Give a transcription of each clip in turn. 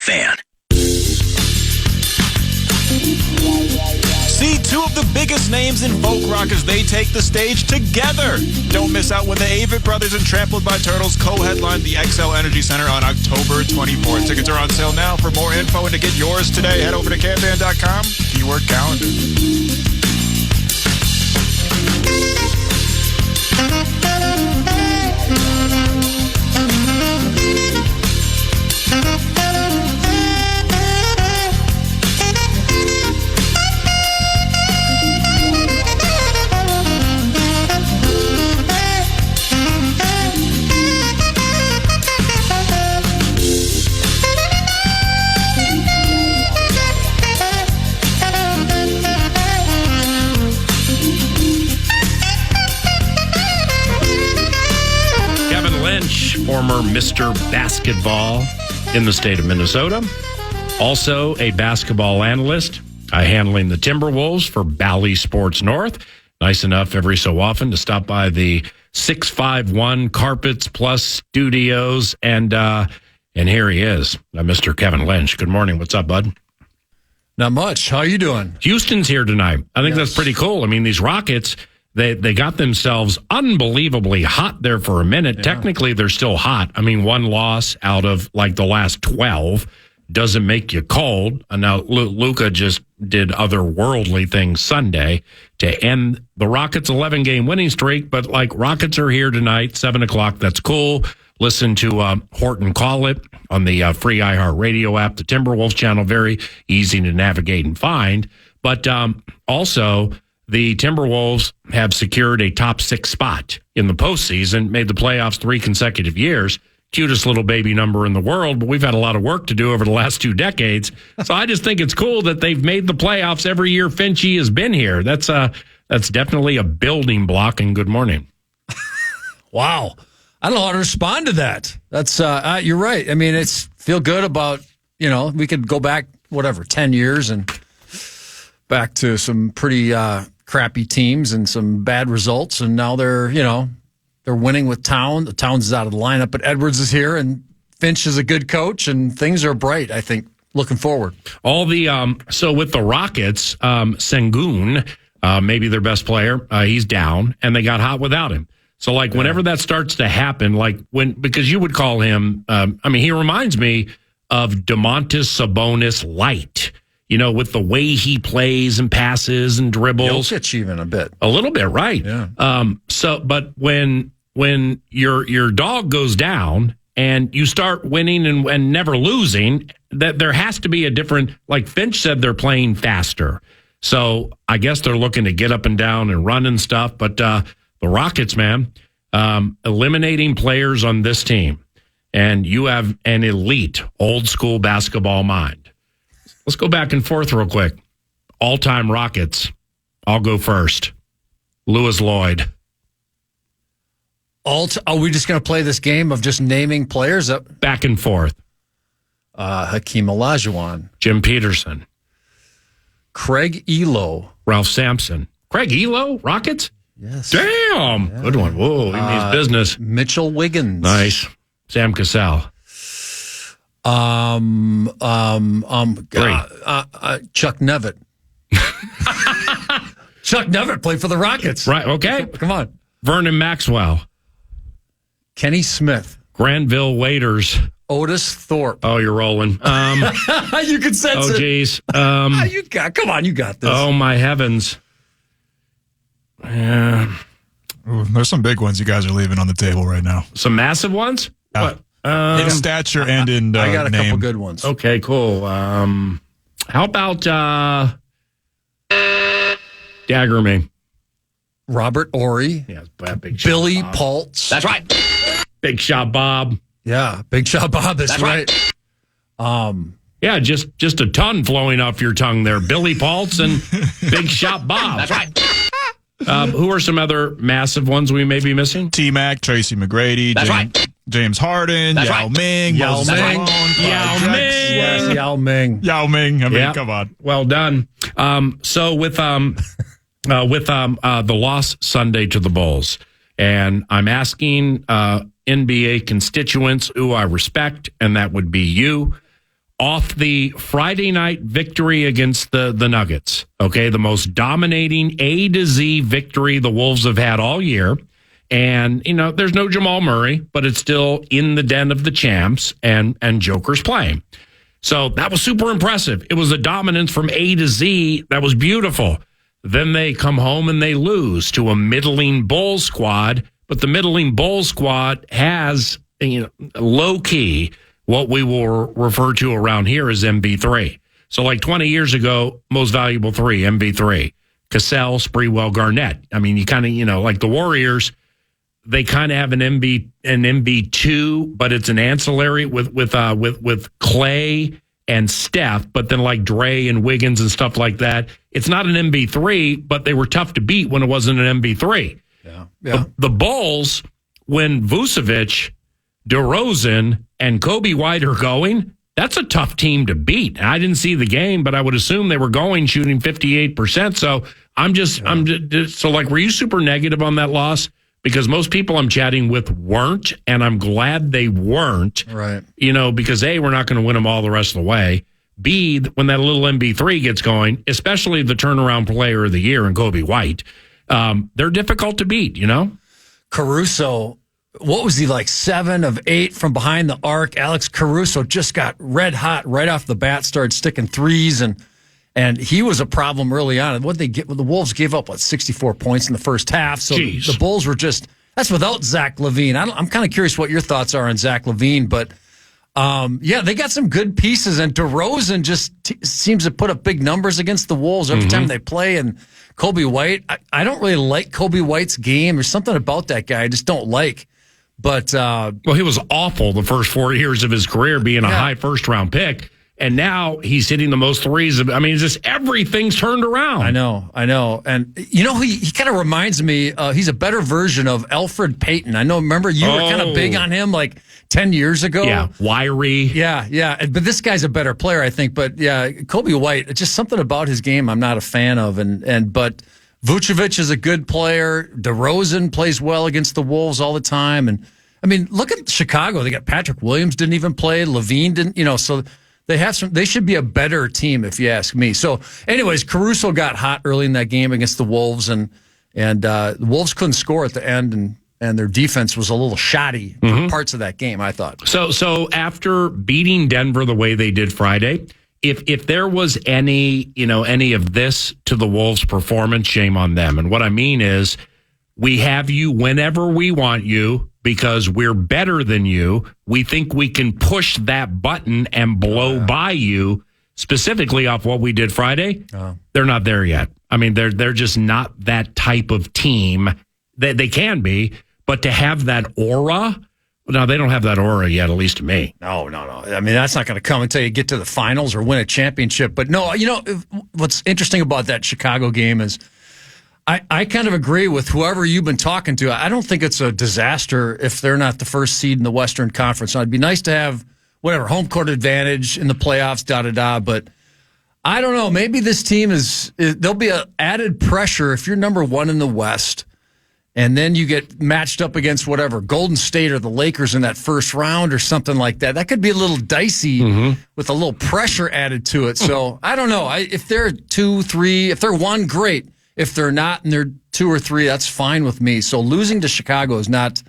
KFAN. See two of the biggest names in folk rock as they take the stage together. Don't miss out when the Avett Brothers and Trampled by Turtles co-headline the XL Energy Center on October 24th. Tickets are on sale now. For more info and to get yours today, head over to KFAN.com, keyword calendar. Former Mr. Basketball in the state of Minnesota. Also a basketball analyst, handling the Timberwolves for Bally Sports North. Nice enough every so often to stop by the 651 Carpets Plus Studios. And here he is, Mr. Kevin Lynch. Good morning. What's up, bud? Not much. How are you doing? Houston's here tonight. I think that's pretty cool. I mean, these Rockets... They got themselves unbelievably hot there for a minute. Yeah. Technically, they're still hot. I mean, one loss out of like the last 12 doesn't make you cold. And now Luka just did otherworldly things Sunday to end the Rockets' 11-game winning streak. But like Rockets are here tonight, 7 o'clock. That's cool. Listen to Horton Call It on the free iHeartRadio app, the Timberwolves channel. Very easy to navigate and find. But also... the Timberwolves have secured a top 6 spot in the postseason, made the playoffs 3 consecutive years. Cutest little baby number in the world, but we've had a lot of work to do over the last 2 decades. So I just think it's cool that they've made the playoffs every year Finchy has been here. That's definitely a building block, and good morning. Wow. I don't know how to respond to that. That's you're right. I mean, feel good about, we could go back, 10 years and back to some pretty crappy teams and some bad results, and now they're winning with Town. The Towns is out of the lineup, but Edwards is here, and Finch is a good coach, and things are bright, I think, looking forward. All the so with the Rockets, Sengun, maybe their best player, he's down, and they got hot without him. So like whenever that starts to happen, because you would call him, he reminds me of Domantas Sabonis light. With the way he plays and passes and dribbles. Jokic even a bit. A little bit, right. Yeah. But when your dog goes down and you start winning and never losing, that there has to be a different, like Finch said, they're playing faster. So I guess they're looking to get up and down and run and stuff. But the Rockets, man, eliminating players on this team. And you have an elite old school basketball mind. Let's go back and forth real quick. All-time Rockets. I'll go first. Lewis Lloyd. Are we just going to play this game of just naming players up? Back and forth. Hakeem Olajuwon. Jim Peterson. Craig Elo. Ralph Sampson. Craig Elo? Rockets? Yes. Damn. Yeah. Good one. Whoa, he means business. Mitchell Wiggins. Nice. Sam Cassell. Chuck Nevitt. Chuck Nevitt played for the Rockets. Right, okay. Come on. Vernon Maxwell. Kenny Smith. Granville Waiters. Otis Thorpe. Oh, you're rolling. You can sense it. Oh, geez. You got this. Oh, my heavens. Ooh, there's some big ones you guys are leaving on the table right now. Some massive ones? What? In stature and in I got a name. couple good ones. Okay, cool. How about Dagger Me? Robert Ory. Yeah, Big Shot Billy Bob. Paltz. That's right. Big Shot Bob. Yeah, Big Shot Bob. That's right. Yeah, just a ton flowing off your tongue there. Billy Paltz and Big Shot Bob. That's right. Who are some other massive ones we may be missing? T-Mac, Tracy McGrady, James Harden, Yao Ming, Yao Ming. Yes, Yao Ming. Yao Ming. I mean, come on. Well done. So with the loss Sunday to the Bulls, and I'm asking NBA constituents who I respect, and that would be you. off the Friday night victory against the Nuggets, okay, the most dominating A to Z victory the Wolves have had all year. And, there's no Jamal Murray, but it's still in the den of the champs, and Joker's playing. So that was super impressive. It was a dominance from A to Z that was beautiful. Then they come home and they lose to a middling Bulls squad, but the middling Bulls squad has, low key, what we will refer to around here as MB3. So like 20 years ago, most valuable three, MB3. Cassell, Sprewell, Garnett. I mean, you kind of, like the Warriors, they kind of have an MB2, but it's an ancillary with Clay and Steph, but then like Dre and Wiggins and stuff like that. It's not an MB3, but they were tough to beat when it wasn't an MB3. Yeah. The Bulls, when Vucevic, DeRozan, and Kobe White are going, that's a tough team to beat. I didn't see the game, but I would assume they were going shooting 58%. So were you super negative on that loss? Because most people I'm chatting with weren't, and I'm glad they weren't. Right. Because A, we're not going to win them all the rest of the way. B, when that little MB3 gets going, especially the turnaround player of the year in Kobe White, they're difficult to beat, Caruso, what was he, like 7 of 8 from behind the arc? Alex Caruso just got red hot right off the bat, started sticking threes, and he was a problem early on. What the Wolves gave up, 64 points in the first half. So the Bulls were that's without Zach LaVine. I'm kind of curious what your thoughts are on Zach LaVine, but they got some good pieces, and DeRozan just seems to put up big numbers against the Wolves every time they play. And Kobe White, I don't really like Kobe White's game. There's something about that guy I just don't like. But he was awful the first 4 years of his career, being a high first-round pick. And now he's hitting the most threes. Just everything's turned around. I know. And, he kind of reminds me, he's a better version of Elfrid Payton. Remember you were kind of big on him like 10 years ago. Yeah, wiry. Yeah. But this guy's a better player, I think. But, yeah, Kobe White, just something about his game I'm not a fan of. But Vucevic is a good player. DeRozan plays well against the Wolves all the time. And, look at Chicago. They got Patrick Williams didn't even play. LaVine didn't, so they should be a better team, if you ask me. So, anyways, Caruso got hot early in that game against the Wolves, and the Wolves couldn't score at the end, and their defense was a little shoddy for parts of that game, I thought. So after beating Denver the way they did Friday, if there was any of this to the Wolves' performance, shame on them. And what I mean is, we have you whenever we want you, because we're better than you. We think we can push that button and blow by you, specifically off what we did Friday. They're not there yet. They're just not that type of team. They can be, but to have that aura, no, they don't have that aura yet, at least to me. No. That's not going to come until you get to the finals or win a championship. But no, what's interesting about that Chicago game is, I kind of agree with whoever you've been talking to. I don't think it's a disaster if they're not the first seed in the Western Conference. Now, it'd be nice to have, home court advantage in the playoffs, but I don't know. Maybe this team there'll be an added pressure if you're number one in the West, and then you get matched up against Golden State or the Lakers in that first round or something like that. That could be a little dicey with a little pressure added to it. So I don't know. If they're 2, 3, if they're 1, great. If they're not and they're 2 or 3, that's fine with me. So losing to Chicago is not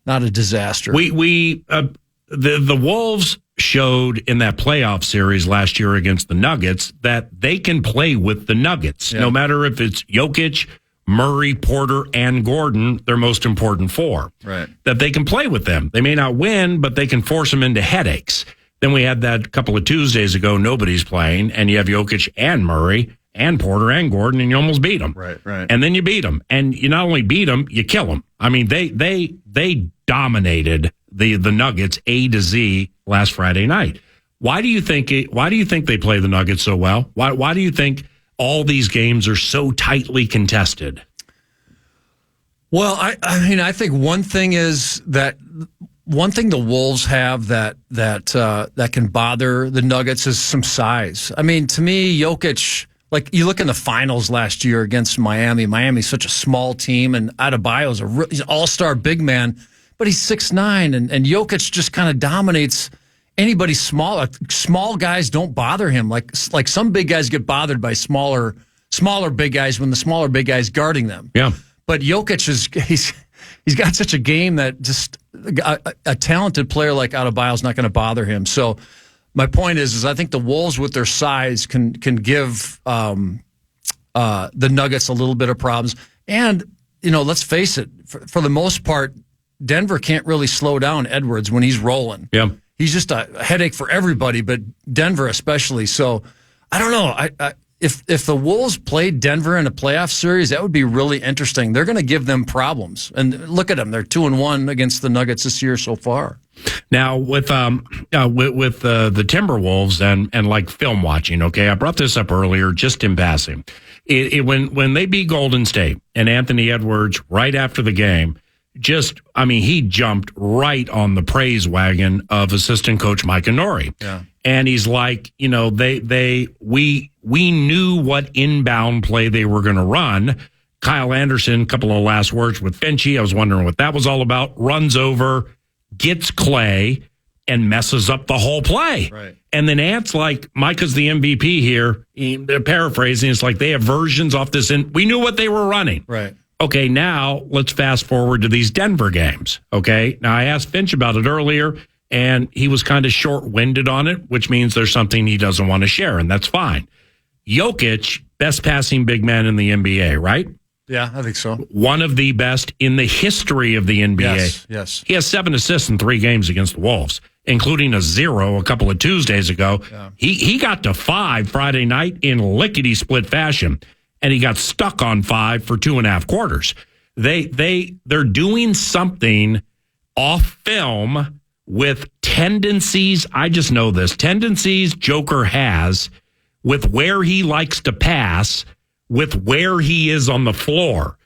a disaster. The Wolves showed in that playoff series last year against the Nuggets that they can play with the Nuggets, no matter if it's Jokic, Murray, Porter, and Gordon, their most important four. Right. That they can play with them. They may not win, but they can force them into headaches. Then we had that couple of Tuesdays ago, nobody's playing, and you have Jokic and Murray and Porter and Gordon, and you almost beat them. Right. And then you beat them. And you not only beat them, you kill them. They dominated the Nuggets A to Z last Friday night. Why do you think they play the Nuggets so well? Why do you think all these games are so tightly contested? Well, I think one thing is that the Wolves have that can bother the Nuggets is some size. To me, Jokic, like you look in the finals last year against Miami. Miami's such a small team, and Adebayo's he's an all-star big man, but he's 6'9", and Jokic just kind of dominates anybody small. Small guys don't bother him. Like some big guys get bothered by smaller big guys when the smaller big guys guarding them. Yeah. But Jokic he's got such a game that just a talented player like Adebayo is not going to bother him. So my point is I think the Wolves with their size can give the Nuggets a little bit of problems. And let's face it, for the most part, Denver can't really slow down Edwards when he's rolling. Yeah. He's just a headache for everybody, but Denver especially. So I don't know. If the Wolves played Denver in a playoff series, that would be really interesting. They're going to give them problems. And look at them; they're 2-1 against the Nuggets this year so far. Now with the Timberwolves and like film watching, okay, I brought this up earlier just in passing. When they beat Golden State and Anthony Edwards right after the game, he jumped right on the praise wagon of assistant coach Mike Inori. Yeah. And he's like, we knew what inbound play they were going to run. Kyle Anderson, a couple of last words with Finchy. I was wondering what that was all about. Runs over, gets Clay, and messes up the whole play. Right. And then Ant's like, Micah's the MVP here. They're paraphrasing. It's like they have versions off this. And we knew what they were running. Right. Okay, now let's fast forward to these Denver games. Okay. Now I asked Finch about it earlier, and he was kind of short-winded on it, which means there's something he doesn't want to share, and that's fine. Jokic, best passing big man in the NBA, right? Yeah, I think so. One of the best in the history of the NBA. Yes. He has 7 assists in 3 games against the Wolves, including a 0 a couple of Tuesdays ago. Yeah. He got to 5 Friday night in lickety-split fashion, and he got stuck on 5 for 2.5 quarters. They're doing something off film with tendencies. I just know this. Tendencies Joker has with where he likes to pass, with where he is on the floor,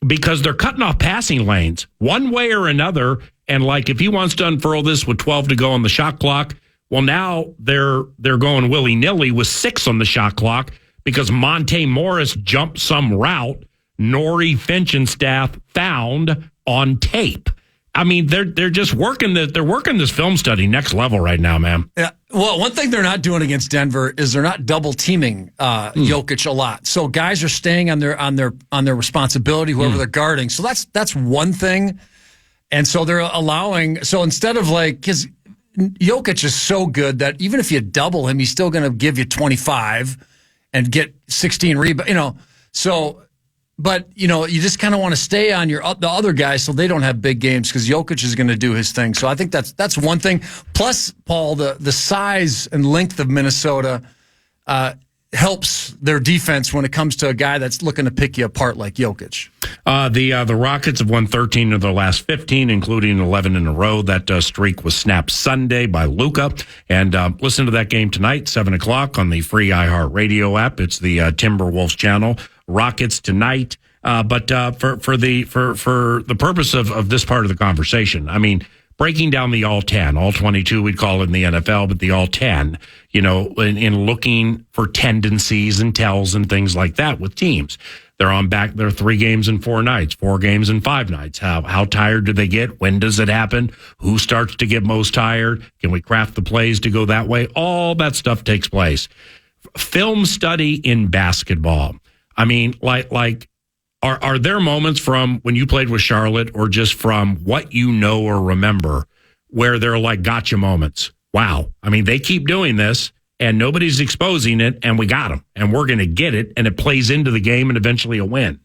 because they're cutting off passing lanes one way or another. And like, if he wants to unfurl this with 12 to go on the shot clock, well, now they're going willy-nilly with 6 on the shot clock because Monte Morris jumped some route Nori, Finch, and staff found on tape. I mean, they're just working this film study next level right now, man. Yeah. Well, one thing they're not doing against Denver is they're not double teaming Jokic a lot. So guys are staying on their responsibility, whoever they're guarding. So that's one thing. And so they're allowing. So instead of because Jokic is so good that even if you double him, he's still going to give you 25 and get 16 rebounds. So. But, you just kind of want to stay on the other guys so they don't have big games because Jokic is going to do his thing. So I think that's one thing. Plus, Paul, the size and length of Minnesota helps their defense when it comes to a guy that's looking to pick you apart like Jokic. The Rockets have won 13 of their last 15, including 11 in a row. That streak was snapped Sunday by Luka. And listen to that game tonight, 7 o'clock on the free iHeartRadio app. It's the Timberwolves channel. Rockets tonight. But for the purpose of this part of the conversation, I mean, breaking down the all 10, all 22, we'd call it in the NFL, but the all 10, in looking for tendencies and tells and things like that with teams. They're 3 games in 4 nights, 4 games in 5 nights. How tired do they get? When does it happen? Who starts to get most tired? Can we craft the plays to go that way? All that stuff takes place. Film study in basketball. I mean, are there moments from when you played with Charlotte or just from what you know or remember where they're like gotcha moments? Wow. I mean, they keep doing this and nobody's exposing it and we got them and we're going to get it and it plays into the game and eventually a win.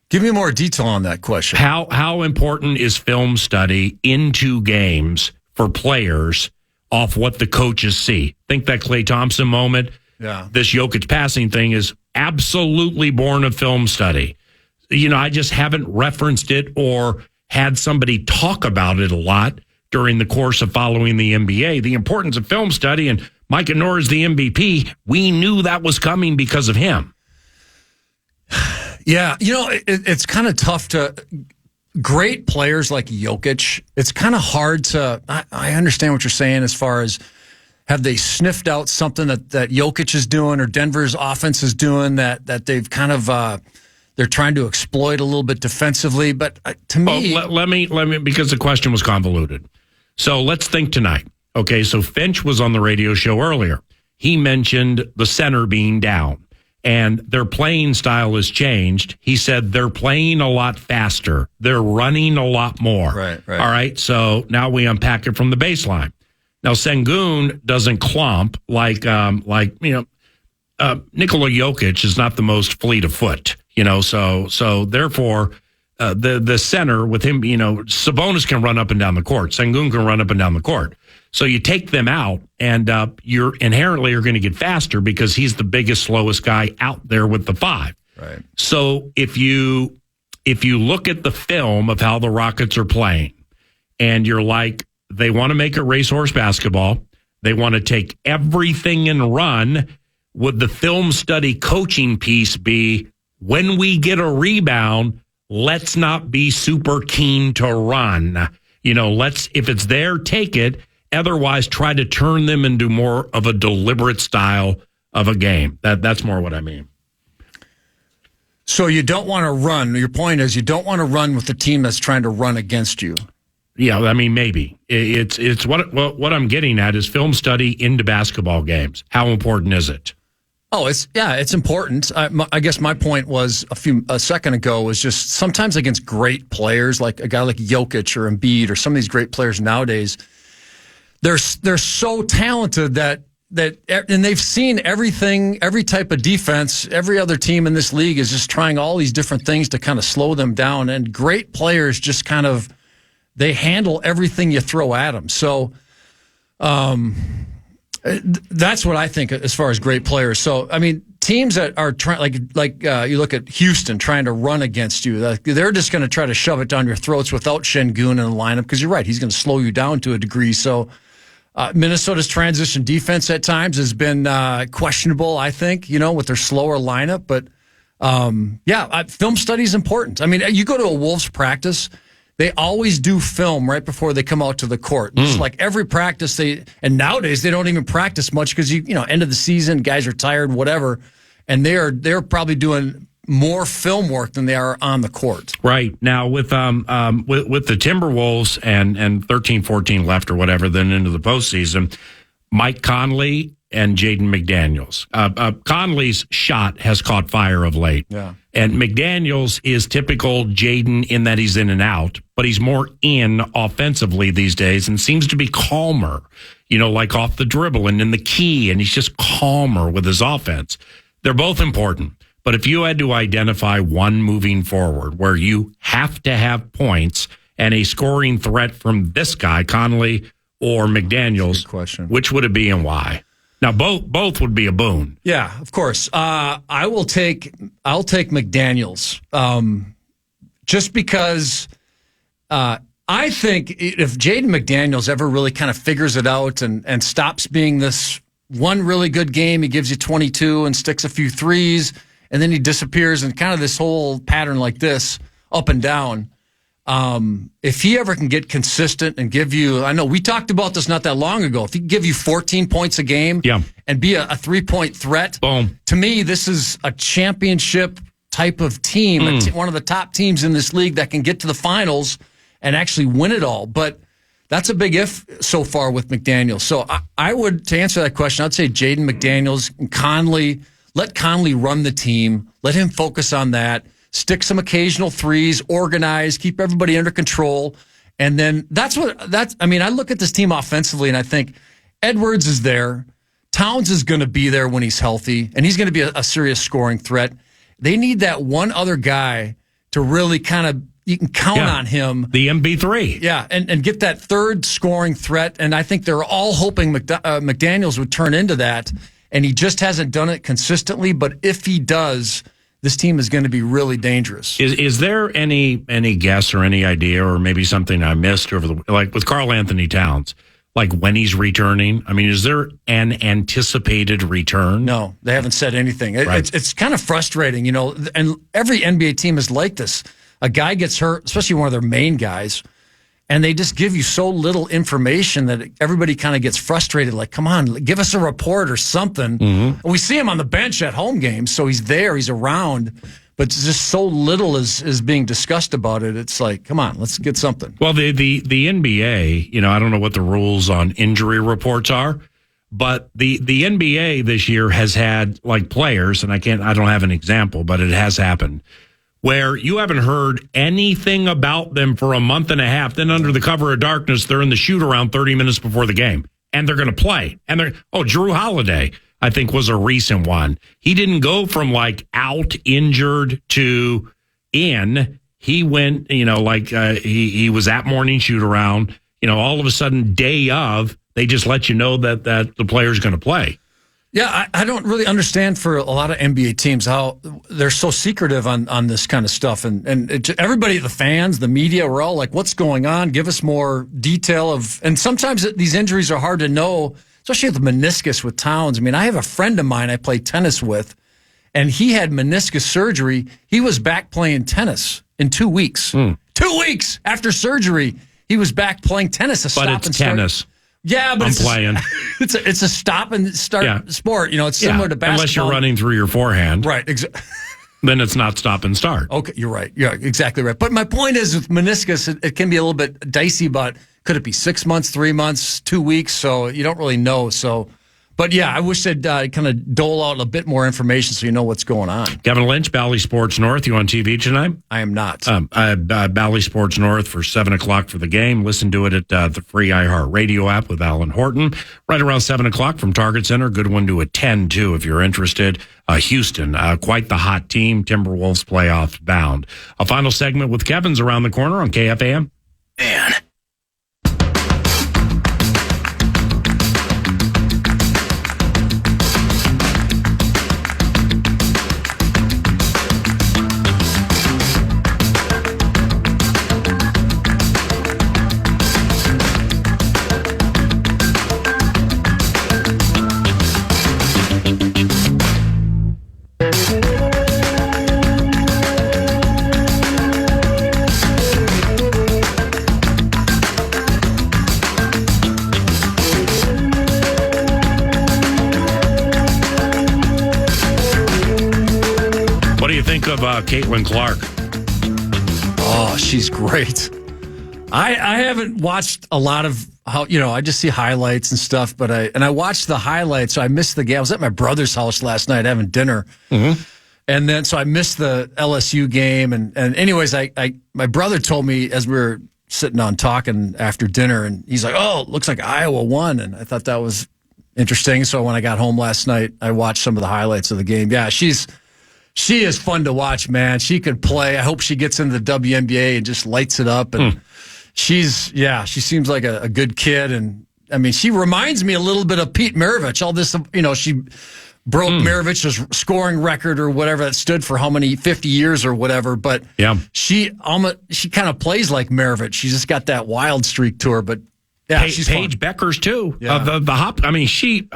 Give me more detail on that question. How important is film study into games for players off what the coaches see? Think that Klay Thompson moment. Yeah. This Jokic passing thing is absolutely born of film study. I just haven't referenced it or had somebody talk about it a lot during the course of following the NBA. The importance of film study, and Mike Inori is the MVP. We knew that was coming because of him. Yeah, it's kind of tough to great players like Jokic. It's kind of hard to. I understand what you're saying as far as. Have they sniffed out something that Jokic is doing or Denver's offense is doing that they've kind of they're trying to exploit a little bit defensively? But to me, let me because the question was convoluted. So let's think tonight. Okay, so Finch was on the radio show earlier. He mentioned the center being down, and their playing style has changed. He said they're playing a lot faster. They're running a lot more. Right. All right, so now we unpack it from the baseline. Now, Sengun doesn't clump like Nikola Jokic is not the most fleet of foot, so therefore the center with him, Sabonis can run up and down the court. Sengun can run up and down the court. So you take them out and you're going to get faster because he's the biggest, slowest guy out there with the 5. Right. So if you look at the film of how the Rockets are playing and you're like, they want to make it racehorse basketball. They want to take everything and run. Would the film study coaching piece be when we get a rebound, let's not be super keen to run. If it's there, take it. Otherwise, try to turn them into more of a deliberate style of a game. That's more what I mean. So you don't want to run. Your point is you don't want to run with the team that's trying to run against you. Yeah, I mean, maybe. It's what I'm getting at is film study into basketball games. How important is it? Oh, it's important. I guess my point was a second ago was just sometimes against great players, like a guy like Jokic or Embiid or some of these great players nowadays, they're so talented that and they've seen everything, every type of defense. Every other team in this league is just trying all these different things to kind of slow them down. And great players just kind of they handle everything you throw at them. So. That's what I think as far as great players. So, I mean, teams that are trying, like you look at Houston trying to run against you, they're just going to try to shove it down your throats without Şengün in the lineup because you're right, he's going to slow you down to a degree. So, Minnesota's transition defense at times has been questionable, I think, with their slower lineup. But, film study is important. I mean, you go to a Wolves practice, they always do film right before they come out to the court. Just like every practice, and nowadays they don't even practice much because end of the season, guys are tired, whatever, and they're probably doing more film work than they are on the court. Right now with the Timberwolves and 13-14 left or whatever, then into the postseason, Mike Conley and Jaden McDaniels. Conley's shot has caught fire of late. Yeah. And McDaniels is typical Jaden in that he's in and out, but he's more in offensively these days and seems to be calmer, like off the dribble and in the key, and he's just calmer with his offense. They're both important. But if you had to identify one moving forward where you have to have points and a scoring threat from this guy, Conley or McDaniels, which would it be and why? Now, both would be a boon. Yeah, of course. I'll take McDaniels, just because I think if Jaden McDaniels ever really kind of figures it out and stops being this one really good game, he gives you 22 and sticks a few threes, and then he disappears, and kind of this whole pattern like this, up and down. If he ever can get consistent and give you, I know we talked about this not that long ago. If he can give you 14 points a game and be a 3-point threat, boom. To me, this is a championship type of team, one of the top teams in this league that can get to the finals and actually win it all. But that's a big if so far with McDaniels. So I would, to answer that question, I'd say Jaden McDaniels and Conley, let Conley run the team, let him focus on that. Stick some occasional threes, organize, keep everybody under control. And then I look at this team offensively and I think Edwards is there. Towns is going to be there when he's healthy, and he's going to be a serious scoring threat. They need that one other guy to really you can count on him. The MB3. Yeah, and get that third scoring threat. And I think they're all hoping McDaniels would turn into that, and he just hasn't done it consistently. But if he does, this team is going to be really dangerous. Is there any guess or any idea or maybe something I missed like with Karl Anthony Towns, like when he's returning? I mean, is there an anticipated return? No, they haven't said anything. Right. It's kind of frustrating, and every NBA team is like this. A guy gets hurt, especially one of their main guys, and they just give you so little information that everybody kind of gets frustrated. Like, come on, give us a report or something. Mm-hmm. We see him on the bench at home games, so he's there, he's around. but just so little is being discussed about it. It's like, come on, let's get something. Well, the NBA, I don't know what the rules on injury reports are, but the NBA this year has had like players, and I don't have an example, but it has happened, where you haven't heard anything about them for a month and a half. Then under the cover of darkness, they're in the shoot around 30 minutes before the game, and they're going to play. And Drew Holiday, I think, was a recent one. He didn't go from like out injured to in. He went, he was at morning shoot around. All of a sudden, day of, they just let you know that the player's going to play. Yeah, I don't really understand for a lot of NBA teams how they're so secretive on this kind of stuff. And everybody, the fans, the media, we're all like, what's going on? Give us more detail of. And sometimes these injuries are hard to know, especially with the meniscus with Towns. I mean, I have a friend of mine I play tennis with, and he had meniscus surgery. He was back playing tennis in 2 weeks. 2 weeks after surgery, he was back playing tennis. But it's tennis. Yeah, but I'm playing. It's a stop and start sport. It's similar to basketball. Unless you're running through your forehand. Right. Then it's not stop and start. Okay, you're right. Yeah, exactly right. But my point is with meniscus, it can be a little bit dicey, but could it be 6 months, 3 months, 2 weeks? So you don't really know. So, but yeah, I wish they'd kind of dole out a bit more information so you know what's going on. Kevin Lynch, Bally Sports North. You on TV tonight? I am not. Bally Sports North for 7 o'clock for the game. Listen to it at the free iHeartRadio app with Alan Horton. Right around 7 o'clock from Target Center. Good one to attend, too, if you're interested. Houston, quite the hot team. Timberwolves playoff bound. A final segment with Kevin's around the corner on KFAN. Man. Caitlin Clark. Oh, she's great. I haven't watched a lot of how I just see highlights and stuff, but I watched the highlights, so I missed the game. I was at my brother's house last night having dinner, and then so I missed the LSU game. And anyways, my brother told me as we were sitting on talking after dinner, and he's like, "Oh, it looks like Iowa won," and I thought that was interesting. So when I got home last night, I watched some of the highlights of the game. Yeah, she is fun to watch, man. She could play. I hope she gets into the WNBA and just lights it up. And she seems like a good kid. And I mean, she reminds me a little bit of Pete Maravich. All this, she broke Maravich's scoring record or whatever that stood for how many 50 years or whatever. But she kind of plays like Maravich. She's just got that wild streak to her. But yeah, she's Paige fun. Beckers too. Yeah. The hop. I mean, she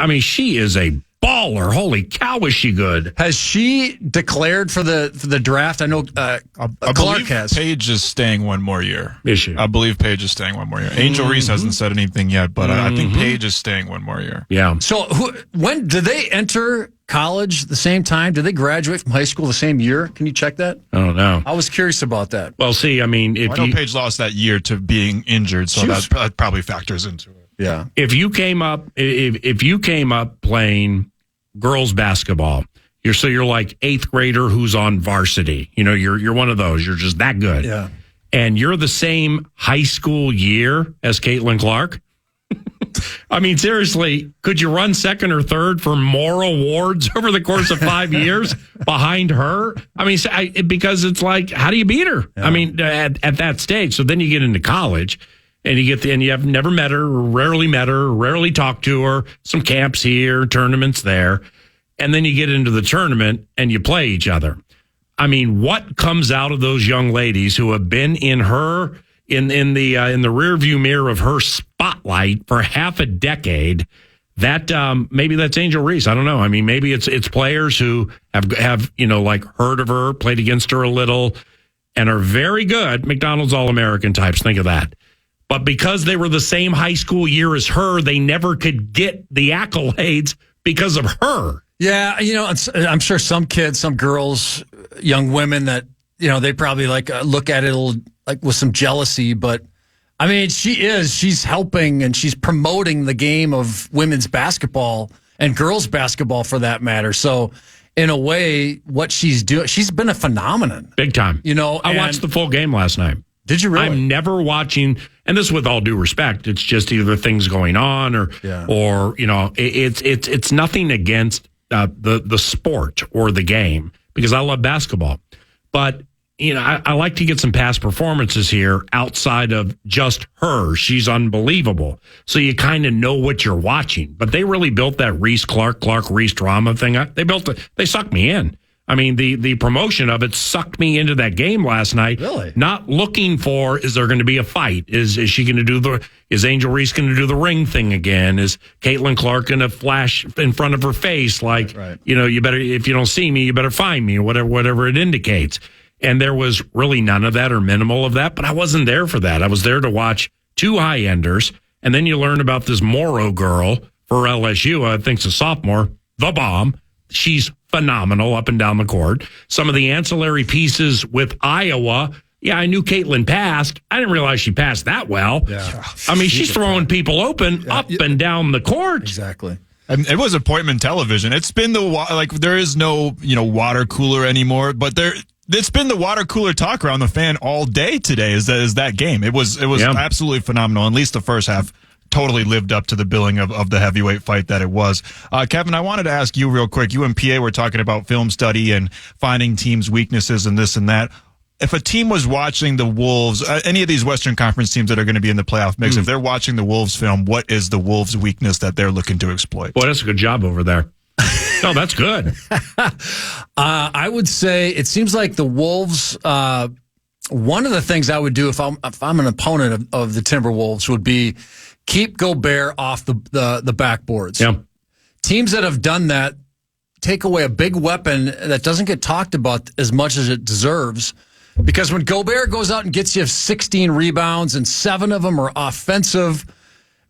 is a baller. Holy cow, is she good? Has she declared for the draft? I know Clark has. Paige is staying one more year. Is she? I believe Paige is staying one more year. Angel Reese hasn't said anything yet, but I think Paige is staying one more year. Yeah. So when do they enter college the same time? Do they graduate from high school the same year? Can you check that? I don't know. I was curious about that. Well, see, I mean, I know Paige lost that year to being injured, so that probably factors into it. Yeah. If you came up playing girls basketball, you're like eighth grader who's on varsity. You're one of those. You're just that good. Yeah. And you're the same high school year as Caitlin Clark. I mean, seriously, could you run second or third for more awards over the course of 5 years behind her? I mean, because it's like, how do you beat her? Yeah. I mean, at that stage. So then you get into college. And you have never met her, rarely talked to her, some camps here, tournaments there. And then you get into the tournament and you play each other. I mean, what comes out of those young ladies who have been in the rear view mirror of her spotlight for half a decade? That maybe that's Angel Reese. I don't know. I mean, maybe it's players who have heard of her, played against her a little, and are very good McDonald's All-American types. Think of that. But because they were the same high school year as her, they never could get the accolades because of her. Yeah, I'm sure some kids, some girls, young women that, they probably look at it a little, with some jealousy, but I mean, she's helping and she's promoting the game of women's basketball and girls basketball for that matter. So in a way, what she's doing, she's been a phenomenon. Big time. I watched the full game last night. Did you really? I'm never watching, and this is with all due respect, it's just either things going on or it's nothing against the sport or the game, because I love basketball. But, I like to get some past performances here outside of just her. She's unbelievable. So you kind of know what you're watching. But they really built that Clark-Reese drama thing. They sucked me in. I mean, the promotion of it sucked me into that game last night. Really? Not looking for, is there going to be a fight? Is she going to do is Angel Reese going to do the ring thing again? Is Caitlin Clark going to flash in front of her face like, right. You better, if you don't see me, you better find me, or whatever it indicates. And there was really none of that or minimal of that, but I wasn't there for that. I was there to watch two high-enders, and then you learn about this Morrow girl for LSU, I think's a sophomore, the bomb. She's phenomenal up and down the court. Some of the ancillary pieces with Iowa, I knew Caitlin passed. I didn't realize she passed that well. Yeah. I mean, she's throwing people open up and down the court. Exactly. And it was appointment television. It's been there is no, water cooler anymore, but it's been the water cooler talk around the fan all day today is that game. It was absolutely phenomenal. At least the first half totally lived up to the billing of the heavyweight fight that it was. Kevin, I wanted to ask you real quick. You and PA were talking about film study and finding teams' weaknesses and this and that. If a team was watching the Wolves, any of these Western Conference teams that are going to be in the playoff mix, if they're watching the Wolves film, what is the Wolves' weakness that they're looking to exploit? Boy, that's a good job over there. No, that's good. I would say it seems like the Wolves, one of the things I would do if I'm an opponent of the Timberwolves would be keep Gobert off the backboards. Yeah. Teams that have done that take away a big weapon that doesn't get talked about as much as it deserves. Because when Gobert goes out and gets you 16 rebounds and 7 of them are offensive,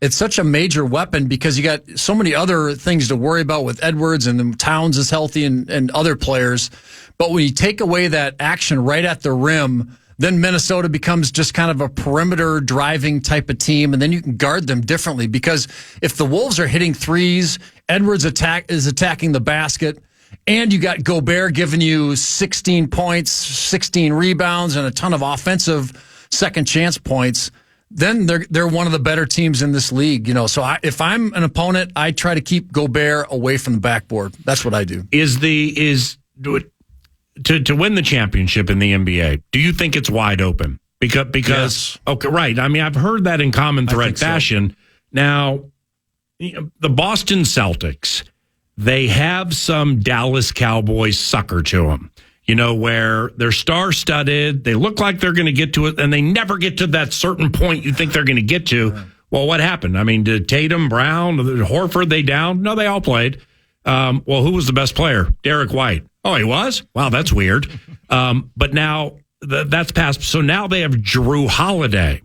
it's such a major weapon because you got so many other things to worry about with Edwards, and then Towns is healthy and other players. But when you take away that action right at the rim, then Minnesota becomes just kind of a perimeter driving type of team, and then you can guard them differently. Because if the Wolves are hitting threes, Edwards is attacking the basket, and you got Gobert giving you 16 points, 16 rebounds, and a ton of offensive second chance points, then they're one of the better teams in this league. So if I'm an opponent, I try to keep Gobert away from the backboard. That's what I do. To win the championship in the NBA, do you think it's wide open? Because yes. Okay, right. I mean, I've heard that in common thread fashion. So. Now, the Boston Celtics, they have some Dallas Cowboys sucker to them. Where they're star-studded, they look like they're going to get to it, and they never get to that certain point you think they're going to get to. Yeah. Well, what happened? I mean, did Tatum, Brown, Horford, they down? No, they all played. Well, who was the best player? Derek White. Oh, he was? Wow, that's weird. But now that's passed. So now they have Drew Holiday,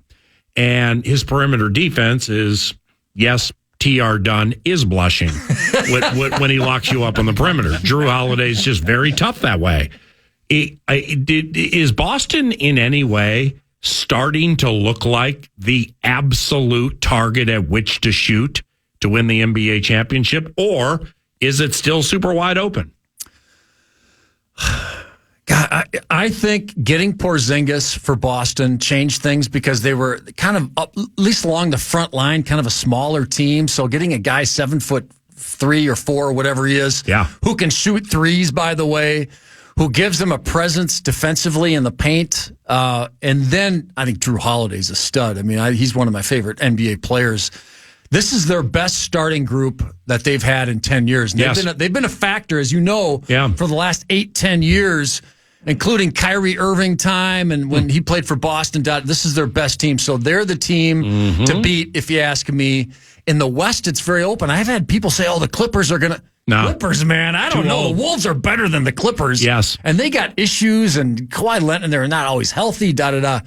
and his perimeter defense is, yes, T.R. Dunn is blushing when he locks you up on the perimeter. Drew Holiday is just very tough that way. Is Boston in any way starting to look like the absolute target at which to shoot to win the NBA championship, or is it still super wide open? God, I think getting Porzingis for Boston changed things because they were kind of up, at least along the front line, kind of a smaller team. So getting a guy 7'3" or 4", or whatever he is, who can shoot threes, by the way, who gives them a presence defensively in the paint. And then I think Drew Holiday's a stud. I mean, he's one of my favorite NBA players. This is their best starting group that they've had in 10 years. And they've been a factor, as you know, for the last 8-10 years, including Kyrie Irving time and when he played for Boston. This is their best team. So they're the team to beat, if you ask me. In the West, it's very open. I've had people say, the Clippers are going to... No. Clippers, man, I don't know. The Wolves are better than the Clippers. Yes. And they got issues, and Kawhi Leonard, they're not always healthy, The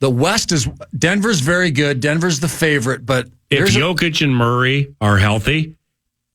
West Denver's very good. Denver's the favorite, but... If Jokic and Murray are healthy,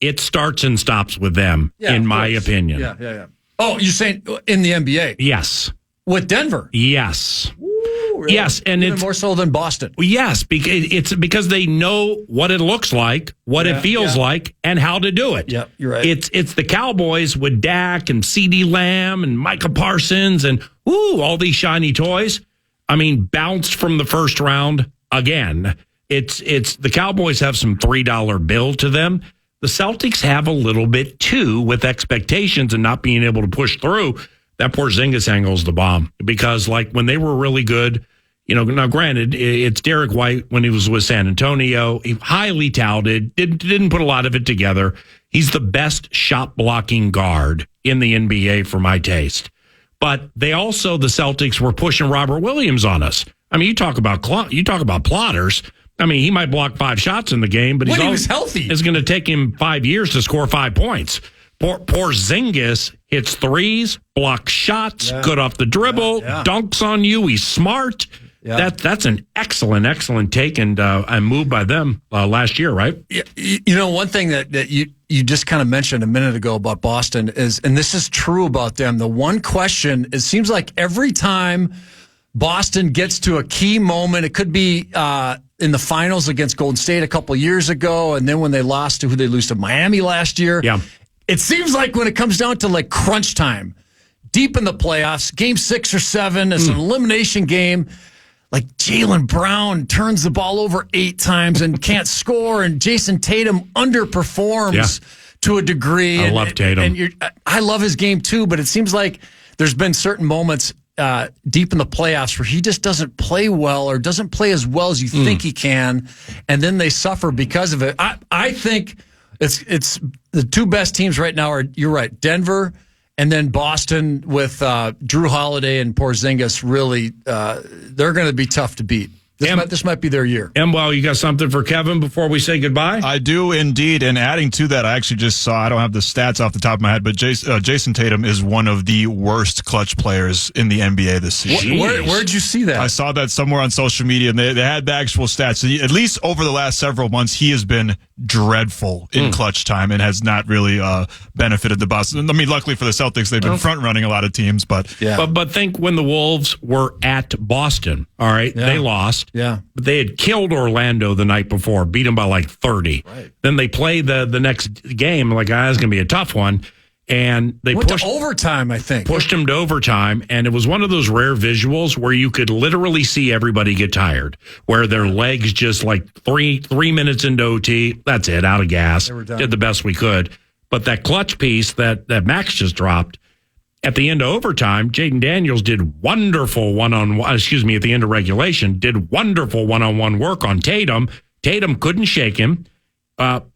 it starts and stops with them, in my opinion. Yeah. Oh, you're saying in the NBA? Yes. With Denver? Yes. Ooh, really? Yes, and even it's more so than Boston. Yes, it's because they know what it looks like, what it feels like, and how to do it. Yep, you're right. It's the Cowboys with Dak and CeeDee Lamb and Micah Parsons and all these shiny toys. I mean, bounced from the first round again. It's the Cowboys have some $3 bill to them. The Celtics have a little bit too, with expectations and not being able to push through. That Porzingis angle's the bomb, because like when they were really good, now granted, it's Derek White when he was with San Antonio, he highly touted, didn't put a lot of it together. He's the best shot blocking guard in the NBA for my taste. But the Celtics were pushing Robert Williams on us. I mean, you talk about plotters. I mean, he might block 5 shots in the game, but when he was healthy, it's going to take him 5 years to score 5 points. Porzingis hits threes, blocks shots, good off the dribble, dunks on you. He's smart. Yeah. That's an excellent take and move by them last year, right? One thing that you just kind of mentioned a minute ago about Boston is, and this is true about them, the one question, it seems like every time Boston gets to a key moment, it could be in the finals against Golden State a couple years ago, and then when they lost to who they lose to Miami last year. Yeah. It seems like when it comes down to like crunch time, deep in the playoffs, game 6 or 7, it's an elimination game. Like Jaylen Brown turns the ball over 8 times and can't score, and Jason Tatum underperforms to a degree. I love Tatum. I love his game too, but it seems like there's been certain moments deep in the playoffs where he just doesn't play well or doesn't play as well as you think he can, and then they suffer because of it. I think it's the 2 best teams right now are, you're right, Denver and then Boston with Drew Holiday and Porzingis. Really, they're going to be tough to beat. This might be their year. Well, you got something for Kevin before we say goodbye? I do indeed. And adding to that, I actually just saw, I don't have the stats off the top of my head, but Jason Tatum is one of the worst clutch players in the NBA this season. Where'd you see that? I saw that somewhere on social media, and they had the actual stats. So at least over the last several months, he has been dreadful in clutch time and has not really benefited the Boston. I mean, luckily for the Celtics, they've been front-running a lot of teams. But think when the Wolves were at Boston, all right, they lost. Yeah. But they had killed Orlando the night before, beat them by like 30. Right. Then they played the next game, like, it's going to be a tough one. And they pushed to overtime, I think. Pushed them to overtime, and it was one of those rare visuals where you could literally see everybody get tired, where their legs just like three minutes into OT, that's it, out of gas. Did the best we could. But that clutch piece that Max just dropped, at the end of overtime, Jaden Daniels did wonderful at the end of regulation, did wonderful one-on-one work on Tatum. Tatum couldn't shake him,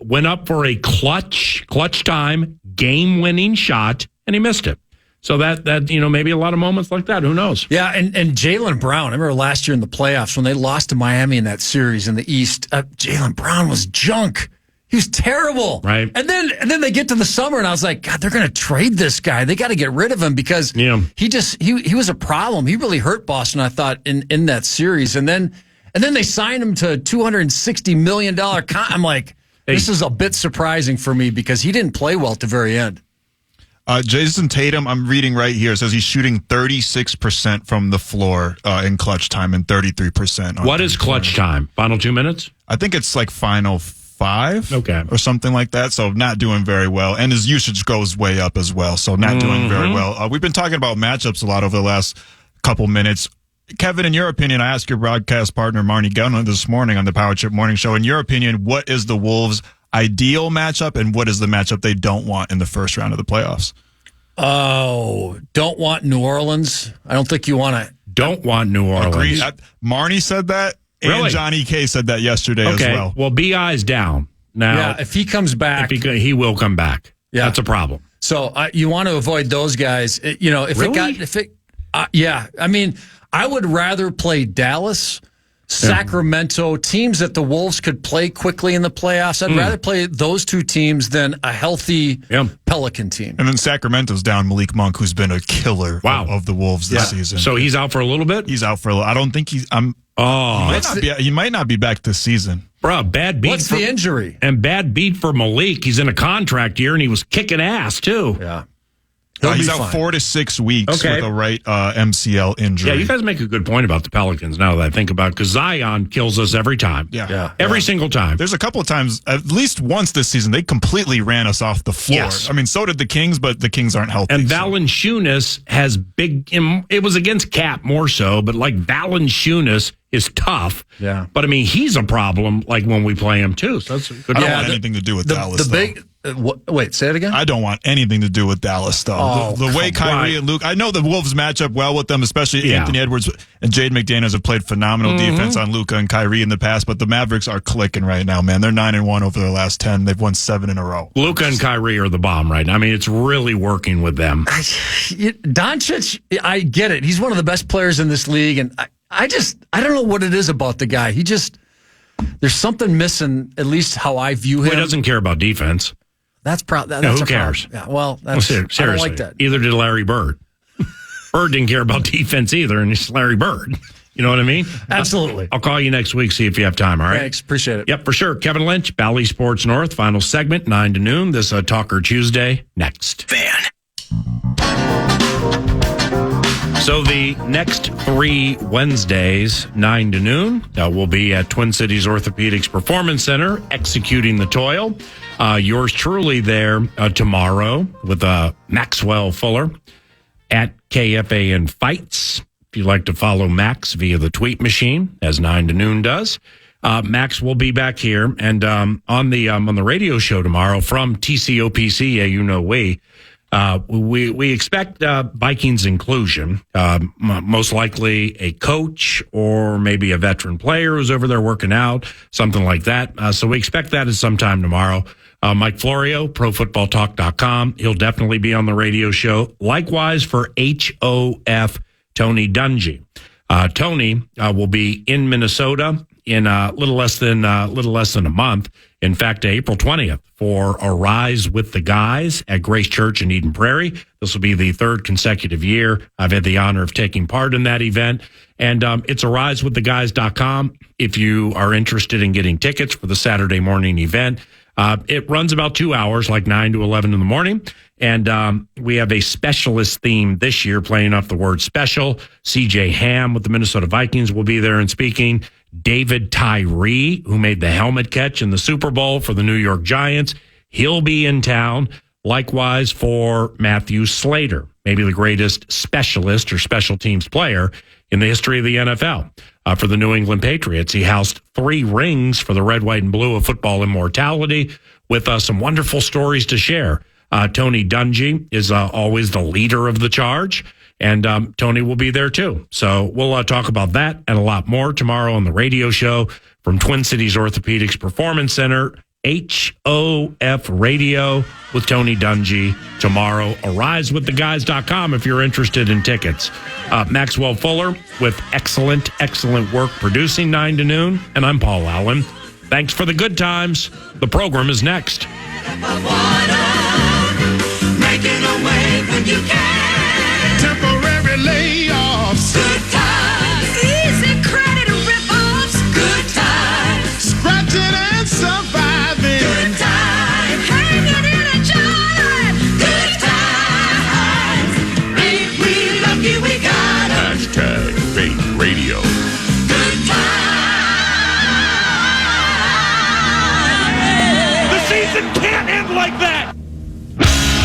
went up for a clutch time, game-winning shot, and he missed it. So that maybe a lot of moments like that, who knows? Yeah, and Jaylen Brown, I remember last year in the playoffs when they lost to Miami in that series in the East, Jaylen Brown was junk. He was terrible. Right. And then they get to the summer, and I was like, God, they're going to trade this guy. They got to get rid of him because he was a problem. He really hurt Boston, I thought, in that series. And then they signed him to a $260 million I'm like, this is a bit surprising for me because he didn't play well at the very end. Jason Tatum, I'm reading right here, says he's shooting 36% from the floor in clutch time and 33%. What is clutch time? Final 2 minutes? I think it's like final 5 or something like that. So not doing very well. And his usage goes way up as well. So not doing very well. We've been talking about matchups a lot over the last couple minutes. Kevin, in your opinion, I asked your broadcast partner, Marnie Gunn, this morning on the Power Trip Morning Show. In your opinion, what is the Wolves' ideal matchup and what is the matchup they don't want in the first round of the playoffs? Oh, don't want New Orleans. I don't think you want to. Don't want New Orleans. Agreed. Marnie said that. Really? And Johnny K said that yesterday as well. Well, B.I.'s down. Now, yeah, if he comes back. He will come back. Yeah. That's a problem. So you want to avoid those guys. I mean, I would rather play Dallas, Sacramento, teams that the Wolves could play quickly in the playoffs. I'd rather play those 2 teams than a healthy Pelican team. And then Sacramento's down Malik Monk, who's been a killer of the Wolves this season. So he's out for a little bit? He's out for a little. I don't think he might not be back this season. Bro, bad beat. What's the injury? And bad beat for Malik. He's in a contract year, and he was kicking ass, too. Yeah. He's be out fine. 4 to 6 weeks with a right MCL injury. Yeah, you guys make a good point about the Pelicans now that I think about it, because Zion kills us every time. Every single time. There's a couple of times, at least once this season, they completely ran us off the floor. Yes. I mean, so did the Kings, but the Kings aren't healthy. And Valanciunas has big, it was against Cap more so, but like Valanciunas is tough. Yeah. But I mean, he's a problem like when we play him too. So that's a good I don't want anything to do with Dallas. Wait, say it again? I don't want anything to do with Dallas, though. Oh, the way Kyrie and Luke, I know the Wolves match up well with them, especially Anthony Edwards and Jaden McDaniels have played phenomenal defense on Luka and Kyrie in the past, but the Mavericks are clicking right now, man. They're 9-1 over their last 10. They've won 7 in a row. Luka and Kyrie are the bomb right now. I mean, it's really working with them. Doncic, I get it. He's one of the best players in this league, and I don't know what it is about the guy. There's something missing, at least how I view him. He doesn't care about defense. That's probably who cares? Yeah, well, seriously, I don't like that. Either did Larry Bird. Bird didn't care about defense either, and it's Larry Bird. You know what I mean? Absolutely. I'll call you next week, see if you have time, all right? Thanks, appreciate it. Yep, for sure. Kevin Lynch, Valley Sports North, final segment, 9 to noon. This Talker Tuesday, next. Fan. So the next 3 Wednesdays, 9 to noon, will be at Twin Cities Orthopedics Performance Center, executing the toil. Yours truly there tomorrow with Maxwell Fuller at KFAN Fights. If you'd like to follow Max via the tweet machine, as 9 to noon does. Max will be back here and on the radio show tomorrow from TCOPC. We expect Vikings inclusion, most likely a coach or maybe a veteran player who's over there working out, something like that. So we expect that at sometime tomorrow. Mike Florio, ProFootballTalk.com. He'll definitely be on the radio show. Likewise for HOF, Tony Dungy. Tony will be in Minnesota in a little less than a month. In fact, April 20th for a Rise with the Guys at Grace Church in Eden Prairie. This will be the 3rd consecutive year I've had the honor of taking part in that event. And it's arisewiththeguys.com if you are interested in getting tickets for the Saturday morning event. It runs about 2 hours, like 9 to 11 in the morning. And we have a specialist theme this year, playing off the word special. CJ Ham with the Minnesota Vikings will be there and speaking. David Tyree, who made the helmet catch in the Super Bowl for the New York Giants, he'll be in town. Likewise for Matthew Slater, maybe the greatest specialist or special teams player in the history of the NFL. For the New England Patriots, he housed 3 rings for the red, white, and blue of football immortality with some wonderful stories to share. Tony Dungy is always the leader of the charge, and Tony will be there too. So we'll talk about that and a lot more tomorrow on the radio show from Twin Cities Orthopedics Performance Center, HOF Radio with Tony Dungy tomorrow. Arisewiththeguys.com if you're interested in tickets. Maxwell Fuller with excellent work producing 9 to noon, and I'm Paul Allen. Thanks for the good times. The program is next. Making a wave when you can. Temporary layoffs. Good times. Easy credit rip-offs. Good times. Scratching and surviving. Good times. Hanging in a job. Good times. Ain't we lucky we got 'em. #Fake Radio. Good times. The season can't end like that.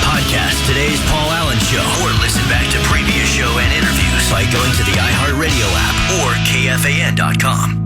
Podcast today's Paul Allen Show, or listen back to previous show and interviews by going to the iHeartRadio app or KFAN.com.